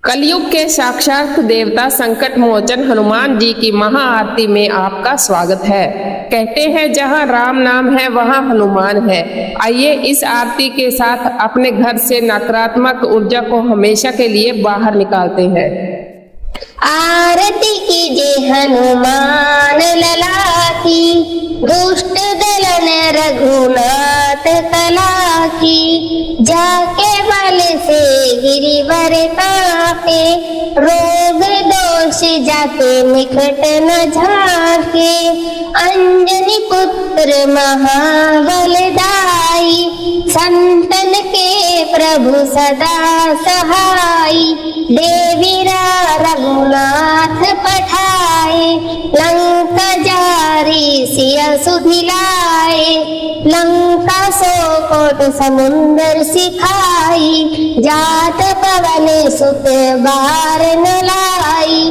कलयुग के साक्षात देवता संकट मोचन हनुमान जी की महाआरती में आपका स्वागत है। कहते हैं जहां राम नाम है वहां हनुमान है। आइए इस आरती के साथ अपने घर से नकारात्मक ऊर्जा को हमेशा के लिए बाहर निकालते हैं। आरती कीजिए हनुमान लला की, दुष्ट दलन रघुनाथ कला की। जाके बल से गिरिवर तापे, रोग दोष जाके निकट न झाके। अंजनी पुत्र महाबलदाई, संतन के प्रभु सदा सहाई। देवीरा रघुनाथ पठाए, लंका जारी सिया सुधिलाए। लंका सो कोट समुंदर सिखाई, जात पवन सुत बार न लाई।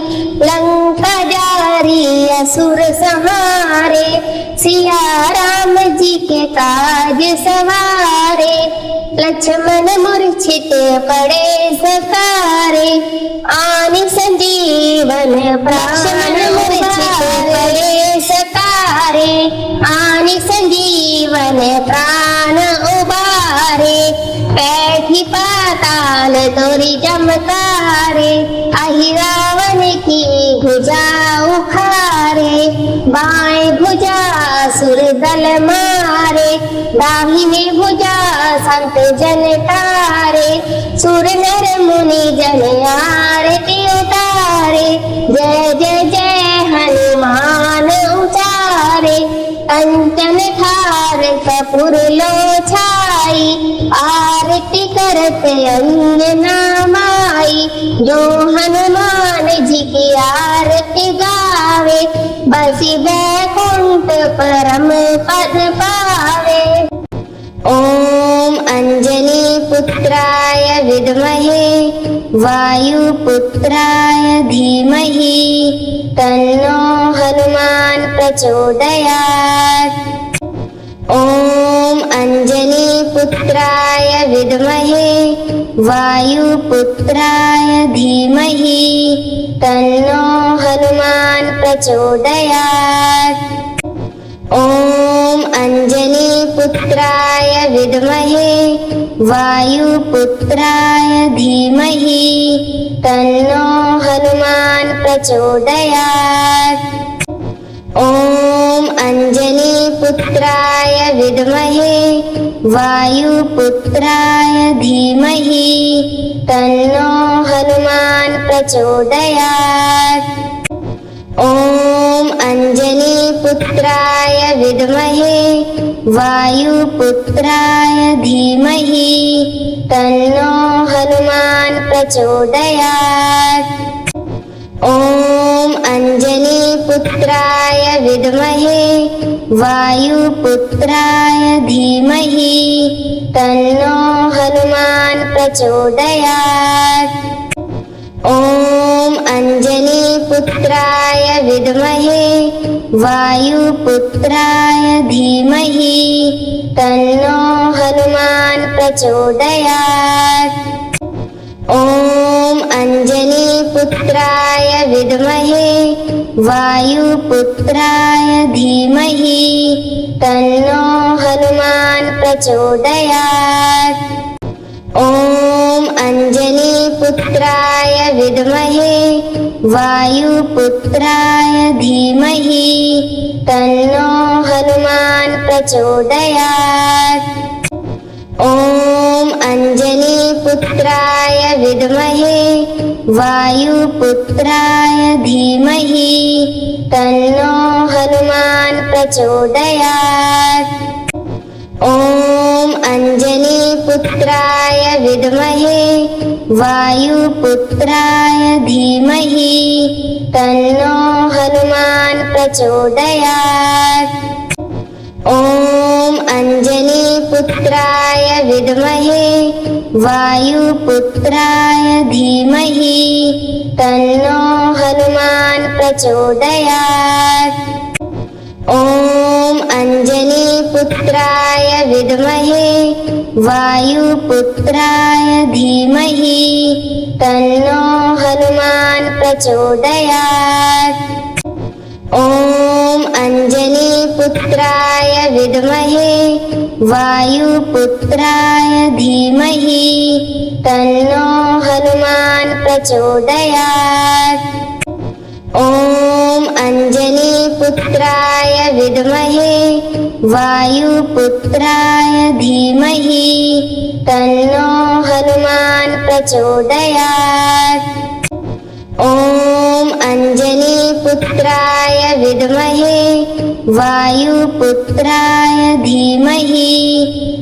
लंका जारी असुर संहारे, सिया राम जी के काज सवारे। लक्ष्मण मूर्छित पड़े सकारे, आनि संजीवन प्राण मूर्छित पड़े सकारे। आनि संजीवन प्राण उबारे, बैठी पाताल तोरी जमकारे। अहि रावण की भुजा उखारे, बाएं भुजा सुर दल मारे। दाहिनी भुजा संत जन तारे, सुर नर मुनि जन आरती उतारे। जय जय जय हनुमान उचारे, कंचन थार कपूर लो छाई। आरती करत अंजना माई, जो हनुमान जी की आरती गावे। बसी वैकुंठ परम पद पावे। ओम अंजनी पुत्राय विद्महे, वायुपुत्राय धीमहि। तन्नो हनुमान प्रचोदयात्। ओम अंजनी पुत्राय विद्महे, वायुपुत्राय धीमहि। तन्नो हनुमान प्रचोदयात्। ओम अंजनी पुत्राय विद्महे, वायुपुत्राय धीमहि। तन्नो हनुमान प्रचोदयात्। ओम अंजनी पुत्राय विद्महे, वायुपुत्राय धीमहि। तन्नो हनुमान प्रचोदयात्। ओम अंजनी पुत्राय विद्महे, वायुपुत्राय धीमहि। तन्नो हनुमान प्रचोदयात्। ओम अंजनी पुत्राय विद्महे, वायुपुत्राय धीमहि। तन्नो हनुमान प्रचोदयात्। ओम अंजनी पुत्राय विद्महे, वायुपुत्राय धीमहि। तन्नो हनुमान प्रचोदयात्। ओम अंजनी पुत्राय विद्महे, वायुपुत्राय धीमहि। तन्नो हनुमान प्रचोदयात्। ओम अंजनी पुत्राय विद्महे, वायुपुत्राय धीमहि। तन्नो हनुमान प्रचोदयात्। ओम अंजनी पुत्राय विद्महे, वायुपुत्राय धीमहि। तन्नो हनुमान प्रचोदयात्। ओम अंजनी पुत्राय विद्महे, वायुपुत्राय धीमहि। तन्नो हनुमान प्रचोदयात्। ओम अंजनी पुत्राय विद्महे, वायुपुत्राय धीमहि। तन्नो हनुमान प्रचोदयात्। ओम अंजनी पुत्राय विद्महे, वायुपुत्राय धीमहि। तन्नो हनुमान् प्रचोदयात्। ॐ अञ्जनीपुत्राय विद्महे वायुपुत्राय धीमहि तन्नो हनुमान् प्रचोदयात्। ॐ अञ्जनीपुत्राय विद्महे वायुपुत्राय धीमहि तन्नो हनुमान् प्रचोदयात्। ॐ अञ्जनीपुत्राय विद्महे वायुपुत्राय धीमहि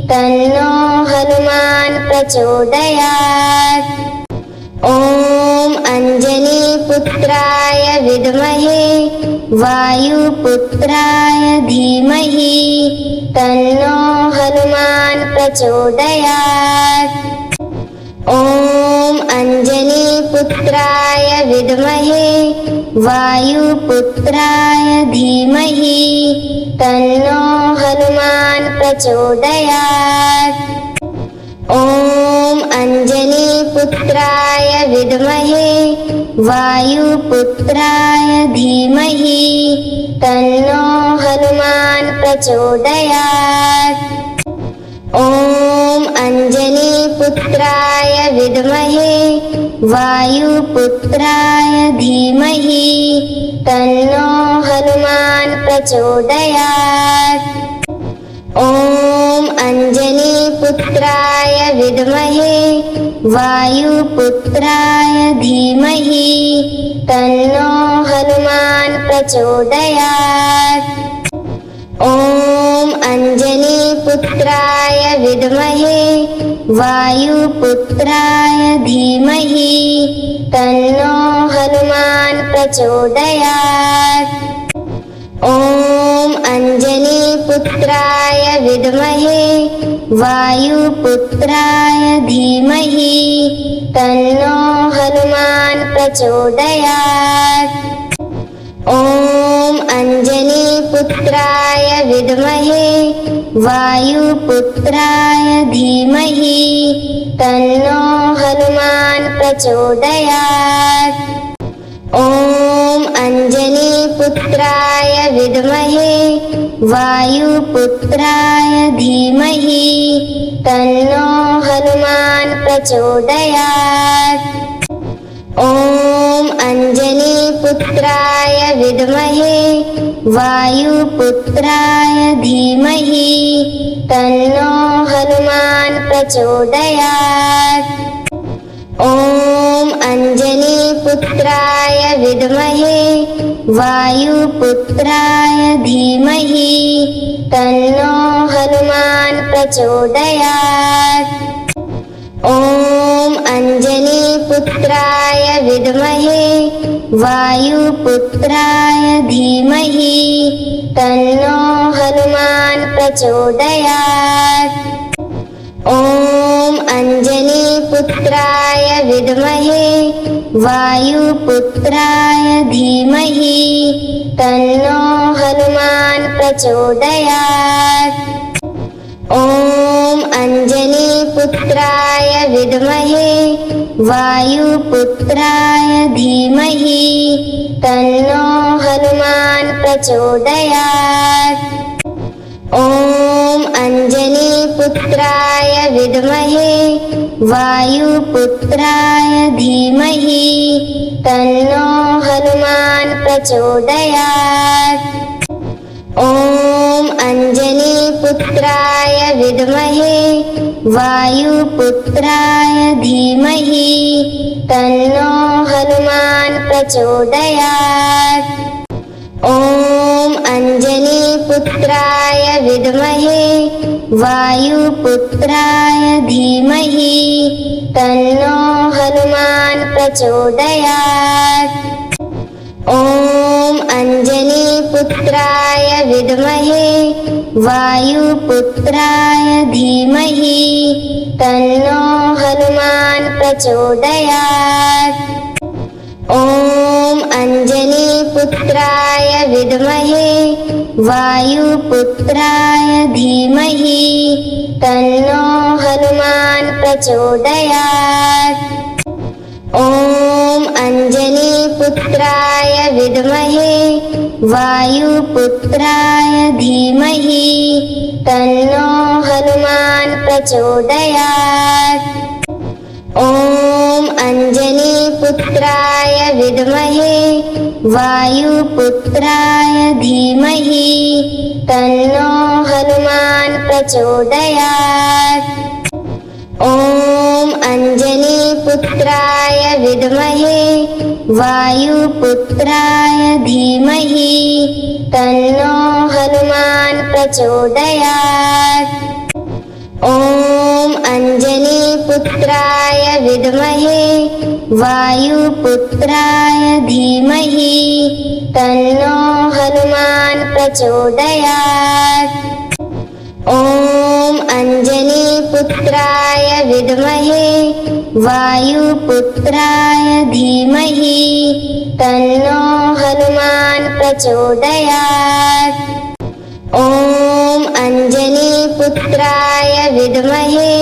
तन्नो हनुमान् प्रचोदयात्। ॐ अञ्जनीपुत्राय विद्महे वायुपुत्राय धीमहि तन्नो हनुमान् प्रचोदयात्। ॐ अञ्जनीपुत्राय विद्महे वायुपुत्राय धीमहि तन्नो हनुमान् प्रचोदयात्। ॐ अञ्जनीपुत्राय विद्महे वायुपुत्राय धीमहि तन्नो हनुमान् प्रचोदयात्। ॐ अञ्जनीपुत्राय विद्महे वायुपुत्राय धीमहि तन्नो हनुमान् प्रचोदयात्। ॐ अञ्जनीपुत्राय विद्महे वायुपुत्राय धीमहि तन्नो हनुमान् प्रचोदयात्। ॐ अञ्जनीपुत्राय विद्महे वायुपुत्राय धीमहि तन्नो हनुमान् प्रचोदयात्। ॐ अञ्जनीपुत्राय विद्महे वायुपुत्राय धीमहि तन्नो हनुमान् प्रचोदयात्। ॐ अञ्जनीपुत्राय विद्महे वायुपुत्राय धीमहि तन्नो हनुमान् प्रचोदयात्। ॐ अञ्जनीपुत्राय विद्महे वायुपुत्राय धीमहि तन्नो हनुमान् प्रचोदयात्। ॐ अञ्जनीपुत्राय विद्महे वायुपुत्राय धीमहि तन्नो हनुमान् प्रचोदयात्। ॐ अञ्जनीपुत्राय विद्महे वायुपुत्राय धीमहि तन्नो हनुमान् प्रचोदयात्। ॐ अञ्जनीपुत्राय विद्महे वायुपुत्राय धीमहि तन्नो हनुमान् प्रचोदयात्। ॐ अञ्जनीपुत्राय विद्महे वायुपुत्राय धीमहि तन्नो हनुमान् प्रचोदयात्। ॐ अञ्जनीपुत्राय विद्महे वायुपुत्राय धीमहि तन्नो हनुमान् प्रचोदयात्। ॐ अञ्जनीपुत्राय विद्महे वायुपुत्राय धीमहि तन्नो हनुमान् प्रचोदयात्। ॐ अञ्जनीपुत्राय विद्महे वायुपुत्राय धीमहि तन्नो हनुमान् प्रचोदयात्। ॐ अञ्जनीपुत्राय विद्महे वायुपुत्राय धीमहि तन्नो हनुमान् प्रचोदयात्। ॐ अञ्जनीपुत्राय विद्महे वायुपुत्राय धीमहि तन्नो हनुमान् प्रचोदयात्। ॐ अञ्जनीपुत्राय विद्महे वायुपुत्राय धीमहि तन्नो हनुमान् प्रचोदयात्। ॐ पुत्राय विद्महे वायुपुत्राय धीमहि तन्नो हनुमान् प्रचोदयात्। ॐ अंजनीपुत्राय विद्महे वायुपुत्राय धीमहि तन्नो हनुमान् प्रचोदयात्। ॐ अंजनीपुत्राय विद्महे वायुपुत्राय धीमहि तन्नो हनुमान् प्रचोदयात्। ॐ अंजनीपुत्राय विद्महे वायुपुत्राय धीमहि तन्नो हनुमान् प्रचोदयात्। ॐ अंजनीपुत्राय विद्महे वायुपुत्राय धीमहि तन्नो हनुमान् प्रचोदयात्। ॐ अंजनीपुत्राय विद्महे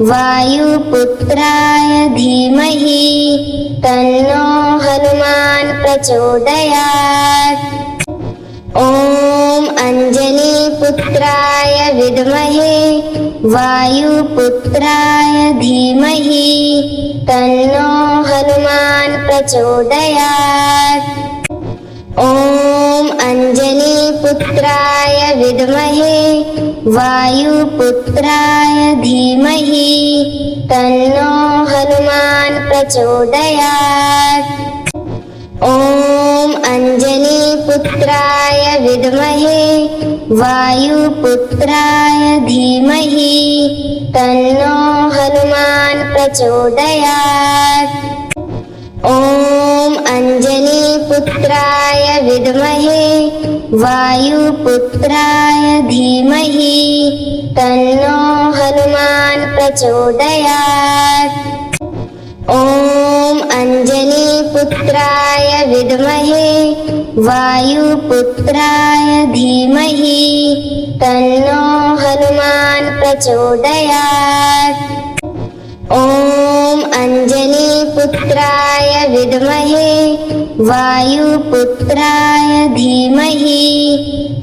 वायुपुत्राय धीमहि तन्नो हनुमान् प्रचोदयात्। ॐ अंजनीपुत्राय विद्महे वायुपुत्राय धीमहि तन्नो हनुमान् प्रचोदयात्। ॐ अंजनीपुत्राय विद्महे वायुपुत्राय धीमहि तन्नो हनुमान् प्रचोदयात्। ॐ अंजनीपुत्राय विद्महे वायुपुत्राय धीमहि तन्नो हनुमान् प्रचोदयात्। ॐ अंजनीपुत्राय विद्महे वायुपुत्राय धीमहि तन्नो हनुमान् प्रचोदयात्। ॐ अंजनीपुत्राय विद्महे वायुपुत्राय धीमहि तन्नो हनुमान् प्रचोदयात्। ॐ अंजनीपुत्राय विद्महे वायुपुत्राय धीमहि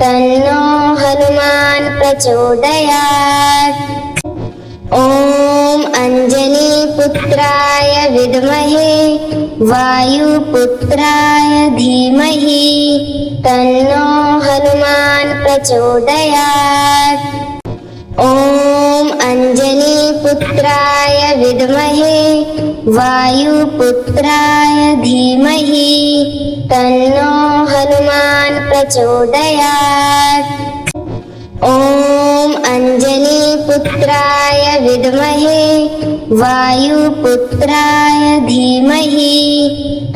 तन्नो हनुमान् प्रचोदयात्। ॐ अंजनीपुत्राय विद्महे वायुपुत्राय धीमहि तन्नो हनुमान् प्रचोदयात्। ॐ अंजनीपुत्राय विद्महे वायुपुत्राय धीमहि तन्नो हनुमान् प्रचोदयात्। ॐ अंजनीपुत्राय विद्महे वायुपुत्राय धीमहि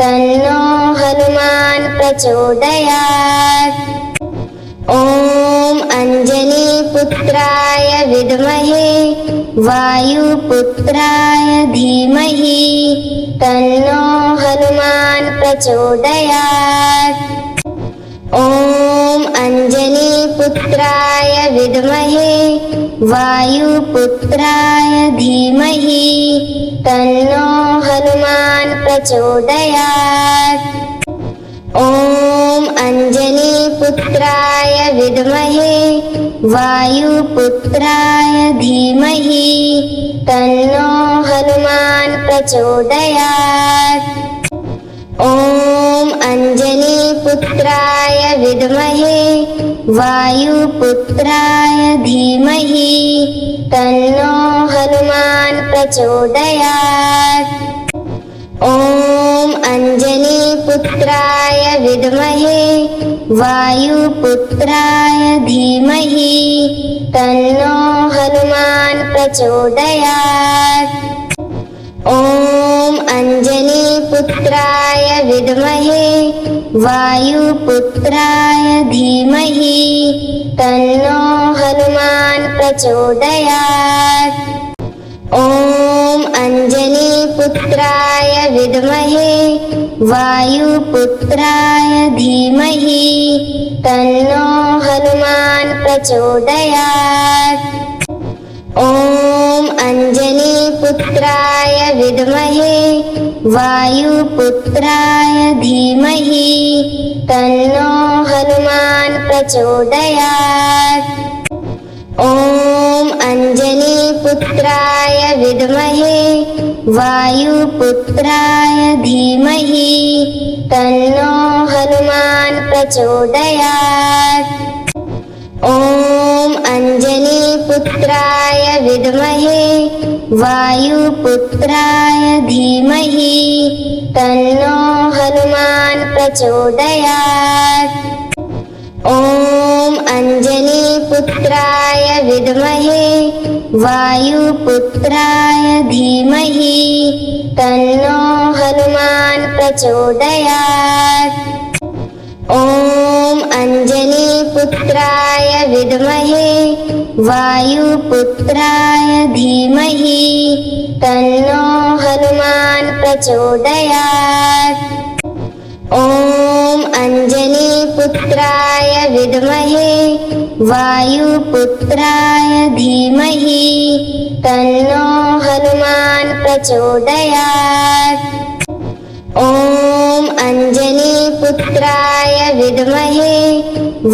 तन्नो हनुमान् प्रचोदयात्। ॐ अंजनीपुत्राय विद्महे वायुपुत्राय धीमहि तन्नो हनुमान् प्रचोदयात्। ॐ अंजनीपुत्राय विद्महे वायुपुत्राय धीमहि तन्नो हनुमान् प्रचोदयात्। ॐ अंजनीपुत्राय विद्महे वायुपुत्राय धीमहि तन्नो हनुमान् प्रचोदयात्। ॐ अंजनीपुत्राय विद्महे वायुपुत्राय धीमहि तन्नो हनुमान् प्रचोदयात्। ॐ अंजनीपुत्राय विद्महे वायुपुत्राय धीमहि तन्नो हनुमान् प्रचोदयात्। ॐ अंजनीपुत्राय विद्महे वायुपुत्राय धीमहि तन्नो हनुमान् प्रचोदयात्। ॐ अंजनीपुत्राय विद्महे वायुपुत्राय धीमहि तन्नो हनुमान् प्रचोदयात्। ॐ ॐ अञ्जनीपुत्राय विद्महे वायुपुत्राय धीमहि तन्नो हनुमान् प्रचोदयात्। ॐ अञ्जनीपुत्राय विद्महे वायुपुत्राय धीमहि तन्नो हनुमान् प्रचोदयात्। ॐ अञ्जनीपुत्राय विद्महे वायुपुत्राय धीमहि तन्नो हनुमान् प्रचोदयात्। ॐ अञ्जनीपुत्राय विद्महे वायुपुत्राय धीमहि तन्नो हनुमान् प्रचोदयात्। ॐ अञ्जनीपुत्राय विद्महे वायुपुत्राय धीमहि तन्नो हनुमान् प्रचोदयात्। ॐ अञ्जनीपुत्राय विद्महे वायुपुत्राय धीमहि तन्नो हनुमान् प्रचोदयात्। ॐ अञ्जनीपुत्राय विद्महे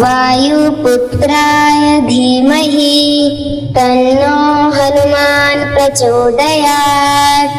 वायुपुत्राय धीमहि तन्नो हनुमान् प्रचोदयात्।